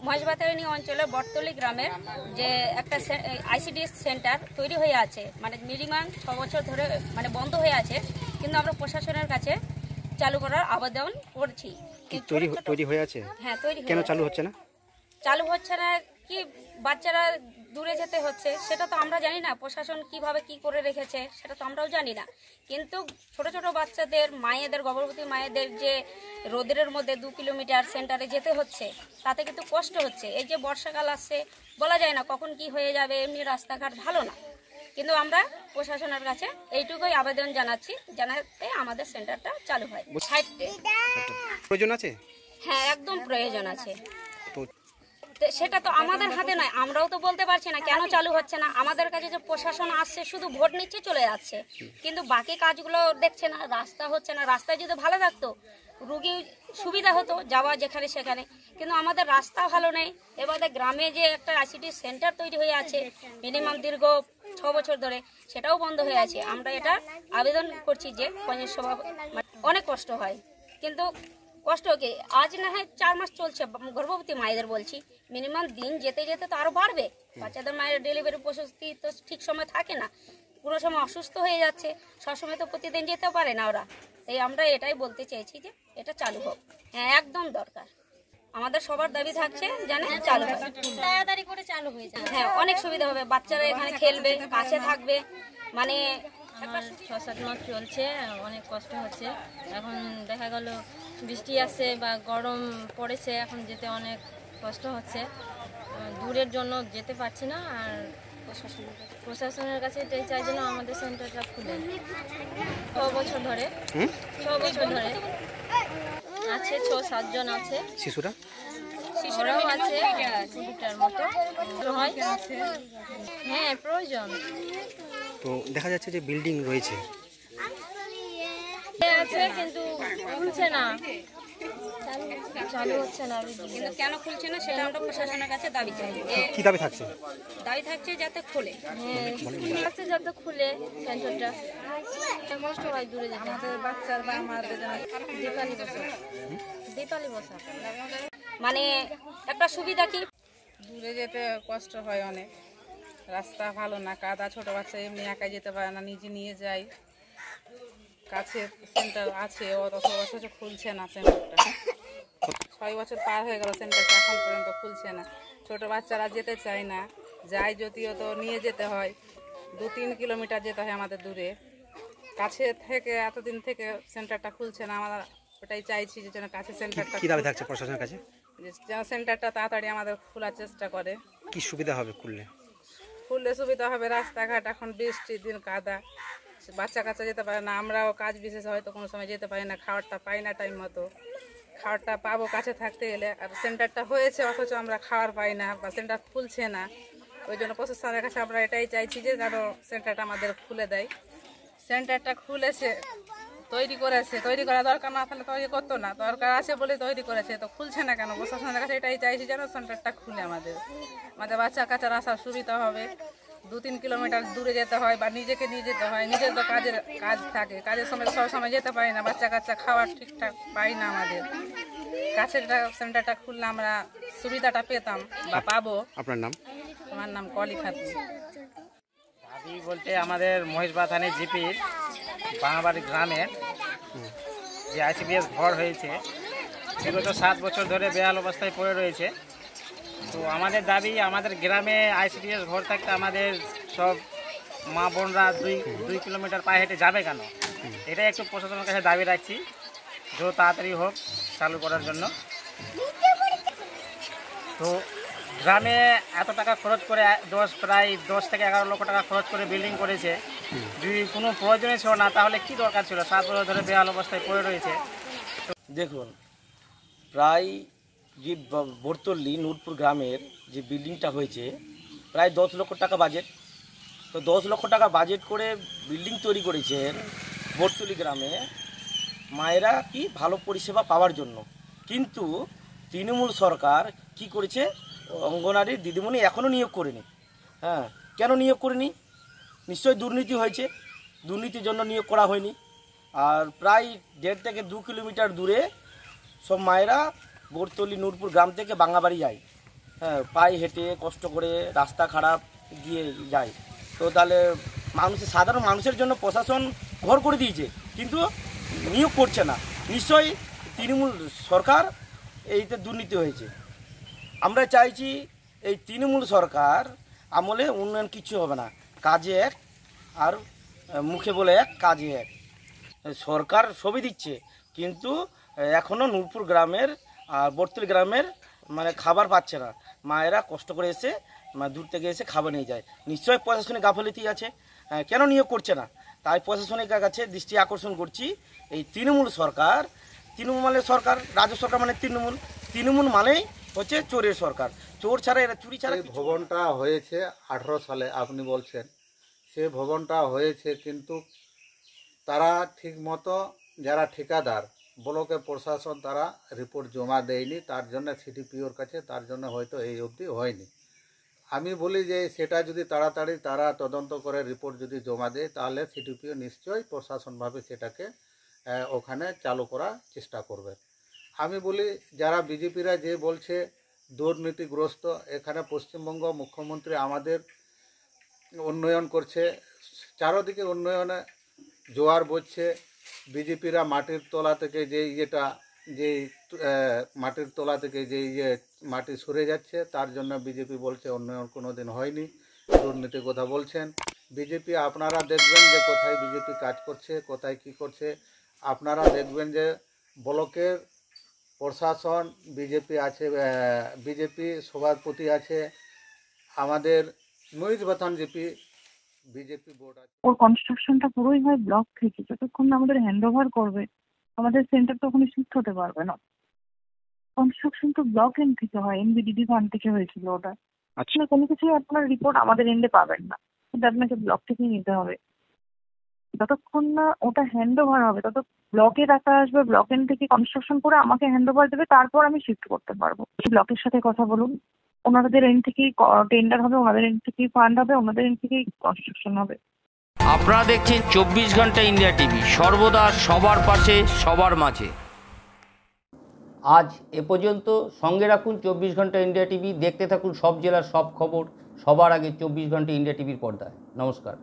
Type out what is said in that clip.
মহেশবাতায়নী অঞ্চলের বটতলী গ্রামের যে একটা আইসিডিএস সেন্টার তৈরি হয়ে আছে, মানে মিনিমাম 6 বছর ধরে মানে বন্ধ হয়ে আছে, কিন্তু আমরা প্রশাসনের কাছে চালু করার আবেদন করছি। তৈরি হয়ে আছে? হ্যাঁ, তৈরি। কেন চালু হচ্ছে না? চালু হচ্ছে না কি, বাচ্চারা দূরে যেতে হচ্ছে, সেটা তো আমরা জানি না। প্রশাসন কিভাবে কি করে রেখেছে সেটা তো আমরাও জানি না, কিন্তু ছোট ছোট বাচ্চাদের, মায়েদের, গর্ভবতী মায়েদের যে রোদের মধ্যে 2 কিলোমিটার সেন্টারে যেতে হচ্ছে, তাতে কিন্তু কষ্ট হচ্ছে। এই যে বর্ষাকাল আসছে, বলা যায় না কখন কি হয়ে যাবে, এমনি রাস্তাঘাট ভালো না, কিন্তু আমরা প্রশাসনের কাছে এইটুকুই আবেদন জানাচ্ছি, জানাতে আমাদের সেন্টারটা চালু হয়। প্রয়োজন আছে? হ্যাঁ, একদম প্রয়োজন আছে। সেটা তো আমাদের হাতে নয়, আমরাও তো বলতে পারছি না কেন চালু হচ্ছে না। আমাদের কাছে যে প্রশাসন আসছে শুধু ভোট নিচ্ছে, চলে যাচ্ছে, কিন্তু বাকি কাজগুলো দেখছে না। রাস্তা হচ্ছে না, রাস্তায় যদি ভালো থাকতো রুগী সুবিধা হতো যাওয়া যেখানে সেখানে, কিন্তু আমাদের রাস্তা ভালো নেই। এবারে গ্রামে যে একটা আইসিডি সেন্টার তৈরি হয়ে আছে মিনিমাম দীর্ঘ 6 বছর ধরে, সেটাও বন্ধ হয়ে আছে। আমরা এটা আবেদন করছি যে পঞ্চায়েত সভা, অনেক কষ্ট হয়, কিন্তু কষ্ট কি আজ না হয় 4 মাস চলছে, গর্ভবতী মায়েদের বলছি, মিনিমাম দিন যেতে যেতে তো আরো বাড়বে। বাচ্চাদের মায়ের ডেলিভারি প্রসূতি তো ঠিক সময় থাকে না, কোনো সময় অসুস্থ হয়ে যাচ্ছে, সবসময় তো প্রতিদিন যেতে পারে না ওরা। তাই আমরা এটাই বলতে চাইছি যে এটা চালু হোক। হ্যাঁ, একদম দরকার। আমাদের সবার দাবি থাকছে যেন চালু হয়, তাড়াতাড়ি করে চালু হয়ে যায়। হ্যাঁ, অনেক সুবিধা হবে, বাচ্চারা এখানে খেলবে, কাছে থাকবে। মানে 6-7 মাস চলছে, অনেক কষ্ট হচ্ছে। এখন দেখা গেল বৃষ্টি আসছে বা গরম পড়েছে, এখন যেতে অনেক কষ্ট হচ্ছে। দূরের জন্য যেতে পারছি না। আর প্রশাসনের কাছে এটাই চাই যেন আমাদের সেন্টারটা খুলে। 6 বছর ধরে আছে, 6-7 জন আছে। শিশুরাও আছে 2টার মতো হয়। হ্যাঁ, প্রয়োজন। তো দেখা যাচ্ছে যে বিল্ডিং রয়েছে আছে, কিন্তু খুলছে না, চালু হচ্ছে না। কিন্তু কেন খুলছে না সেটা আমরা প্রশাসনের কাছে দাবি চাই। কি দাবি থাকছে? দাবি থাকছে যাতে খুলে। হ্যাঁ, যাতে খুলে সেন্টারটা। কষ্ট হয় দূরে যেতে। আমাদের বাচ্চার বা আমাদের দীপালি বসা মানে একটা সুবিধা কি, দূরে যেতে কষ্ট হয় অনেক, রাস্তা ভালো না, কাদা, ছোট বাচ্চা এমনি একাই যেতে পারে না, নিজে নিয়ে যাই। কাছে সেন্টার আছে, অথচ খুলছে না সেন্টারটা। 6 বছর পার হয়ে গেল, সেন্টারটা এখন পর্যন্ত খুলছে না। ছোট বাচ্চারা যেতে চায় না, যাই যদিও তো নিয়ে যেতে হয়, 2-3 কিলোমিটার যেতে হয় আমাদের দূরে। কাছে থেকে এতদিন থেকে সেন্টারটা খুলছে না, আমরা ওটাই চাইছি যে যেন কাছে সেন্টারটা। কি দাবি থাকছে প্রশাসনের কাছে? যেন সেন্টারটা তাড়াতাড়ি আমাদের খোলার চেষ্টা করে। কি সুবিধা হবে খুললে? সুবিধা হবে, রাস্তাঘাট এখন বৃষ্টির দিন কাদা, বাচ্চা কাচ্চা যেতে পারে না, আমরাও কাজ বিশেষ হয়তো কোনো সময় যেতে পারি না, খাবারটা পাই না টাইম মতো। খাবারটা পাবো কাছে থাকতে গেলে, আর সেন্টারটা হয়েছে অথচ আমরা খাবার পাই না বা সেন্টার খুলছে না। ওই জন্য প্রশাসনের কাছে আমরা এটাই চাইছি যে যেন সেন্টারটা আমাদের খুলে দেয়। সেন্টারটা খুলেছে, তৈরি করা দরকার না থাকলে তৈরি করতো না, দরকার আছে বলে তৈরি করেছে, তো খুলছে না কেন? প্রশাসনের কাছে এটাই চাইছি যেন সেন্টারটা খুলে আমাদের বাচ্চা কাচ্চার আসার সুবিধা হবে। 2-3 কিলোমিটার দূরে যেতে হয় বা নিজেকে নিয়ে যেতে হয়, নিজের তো কাজ থাকে, কাজের সময় সব সময় যেতে পারি না, বাচ্চা কাচ্চা খাবার ঠিকঠাক পাই না। আমাদের কাছের সেন্টারটা খুললে আমরা সুবিধাটা পেতাম বা পাবো। আপনার নাম? আমার নাম কলি খাতুন। দাবি বলতে আমাদের মহেশবাথানি জিপির বাঙাবাড়ি গ্রামের যে আইসিডিএস ঘর হয়েছে, বিগত 7 বছর ধরে বেহাল অবস্থায় পড়ে রয়েছে। তো আমাদের দাবি, আমাদের গ্রামে আইসিডিএস ঘর থাকতে আমাদের সব মা বোনরা 2 কিলোমিটার পায়ে হেঁটে যাবে কেন? এটাই একটু প্রশাসনের কাছে দাবি রাখছি, যত তাড়াতাড়ি হোক চালু করার জন্য। তো গ্রামে এত টাকা খরচ করে প্রায় 10 থেকে 11 লক্ষ টাকা খরচ করে বিল্ডিং করেছে, যদি কোনো প্রয়োজনই ছিল না তাহলে কি দরকার ছিল? 7 বছর ধরে বেহাল অবস্থায় পড়ে রয়েছে। দেখুন, প্রায় যে বটতলী নূরপুর গ্রামের যে বিল্ডিংটা হয়েছে, প্রায় 10 লক্ষ টাকা বাজেট। তো 10 লক্ষ টাকা বাজেট করে বিল্ডিং তৈরি করেছেন বটতলী গ্রামে মায়েরা কি ভালো পরিষেবা পাওয়ার জন্য। কিন্তু তৃণমূল সরকার কি করেছে, অঙ্গনারী দিদিমণি এখনও নিয়োগ করেনি। হ্যাঁ, কেন নিয়োগ করেনি? নিশ্চয়ই দুর্নীতি হয়েছে, দুর্নীতির জন্য নিয়োগ করা হয়নি। আর প্রায় 1.5 থেকে 2 কিলোমিটার দূরে সব মায়েরা বটতলী নূরপুর গ্রাম থেকে বাঙাবাড়ি যায়, হ্যাঁ, পায়ে হেঁটে কষ্ট করে রাস্তা খারাপ দিয়ে যায়। তো তাহলে সাধারণ মানুষের জন্য প্রশাসন ঘর করে দিয়েছে, কিন্তু নিয়োগ করছে না। নিশ্চয়ই তৃণমূল সরকার এইতে দুর্নীতি হয়েছে। আমরা চাইছি এই তৃণমূল সরকার আমলে উন্নয়ন কিছু হবে না, কাজে এক আর মুখে বলে এক, কাজে এক। সরকার সবই দিচ্ছে, কিন্তু এখনও নূরপুর গ্রামের আর বর্তলি গ্রামের মানে খাবার পাচ্ছে না। মায়েরা কষ্ট করে এসে দূর থেকে এসে খাবার নিয়ে যায়। নিশ্চয়ই প্রশাসনিক গাফিলতি আছে, কেন নিয়োগ করছে না? তাই প্রশাসনিক কাছে দৃষ্টি আকর্ষণ করছি, এই তৃণমূল সরকার, তৃণমূল মানে সরকার, রাজ্য সরকার মানে তৃণমূল মানেই হচ্ছে চোরের সরকার। চোর ছাড়া এরা চুরি ছাড়া। ভবনটা হয়েছে 18 সালে আপনি বলছেন, সে ভবনটা হয়েছে, কিন্তু তারা ঠিক মতো যারা ঠিকাদার ব্লকে প্রশাসন তারা রিপোর্ট জমা দেয়নি, তার জন্য সিডিপিওর কাছে, তার জন্য হয়তো এই অবধি হয়নি। আমি বলি যে সেটা যদি তাড়াতাড়ি তারা তদন্ত করে রিপোর্ট যদি জমা দেয়, তাহলে সিডিপিও নিশ্চয়ই প্রশাসনভাবে সেটাকে ওখানে চালু করার চেষ্টা করবে। আমি বলি যারা বিজেপিরা যে বলছে দুর্নীতিগ্রস্ত, এখানে পশ্চিমবঙ্গ মুখ্যমন্ত্রী আমাদের উন্নয়ন করছে, চারদিকে উন্নয়নে জোয়ার বইছে। বিজেপিরা মাটির তলা থেকে মাটির তলা থেকে মাটি সরে যাচ্ছে, তার জন্য বিজেপি বলছে উন্নয়ন কোনো দিন হয়নি, দুর্নীতির কথা বলছেন। বিজেপি আপনারা দেখবেন যে কোথায় বিজেপি কাজ করছে, কোথায় কি করছে। আপনারা দেখবেন যে ব্লকের প্রশাসন বিজেপি আছে, বিজেপি সভাপতি আছে, আমাদের মহিষ বাথান জিপি বিজেপি বোর্ড আছে। ওর কনস্ট্রাকশনটা পুরোই হয় ব্লক থেকে, যতক্ষণ না আমাদের হ্যান্ড ওভার করবে আমাদের সেন্টার তো ওখানে শিফট হতে পারবে না। কনস্ট্রাকশন তো ব্লক এন্ড থেকে হয়, এনবিডিডি ফান্ড থেকে হয়েছিল ওটা। আচ্ছা, কোনো কিছুই আপনার রিপোর্ট আমাদের এন্ডে পাবেন না, কিন্তু আপনাকে ব্লক থেকেই নিতে হবে। যতক্ষণ না ওটা হ্যান্ড ওভার হবে তত ব্লকে টাকা আসবে, ব্লক এন্ড থেকে কনস্ট্রাকশন করে আমাকে হ্যান্ড ওভার দেবে, তারপর আমি শিফট করতে পারবো। ব্লকের সাথে কথা বলুন, ওনাদের এন্ড থেকেই টেন্ডার হবে, ওনাদের এন্ড থেকেই ফান্ড হবে, ওনাদের এন্ড থেকেই কনস্ট্রাকশন হবে। আপনারা দেখছেন 24 ঘন্টা ইন্ডিয়া টিভি, সর্বদা সবার পাশে সবার মাঝে। আজ এ পর্যন্ত। সঙ্গে রাখুন 24 ঘন্টা ইন্ডিয়া টিভি, দেখতে থাকুন সব জেলার সব খবর সবার আগে 24 ঘন্টা ইন্ডিয়া টিভির পর্দায়। নমস্কার।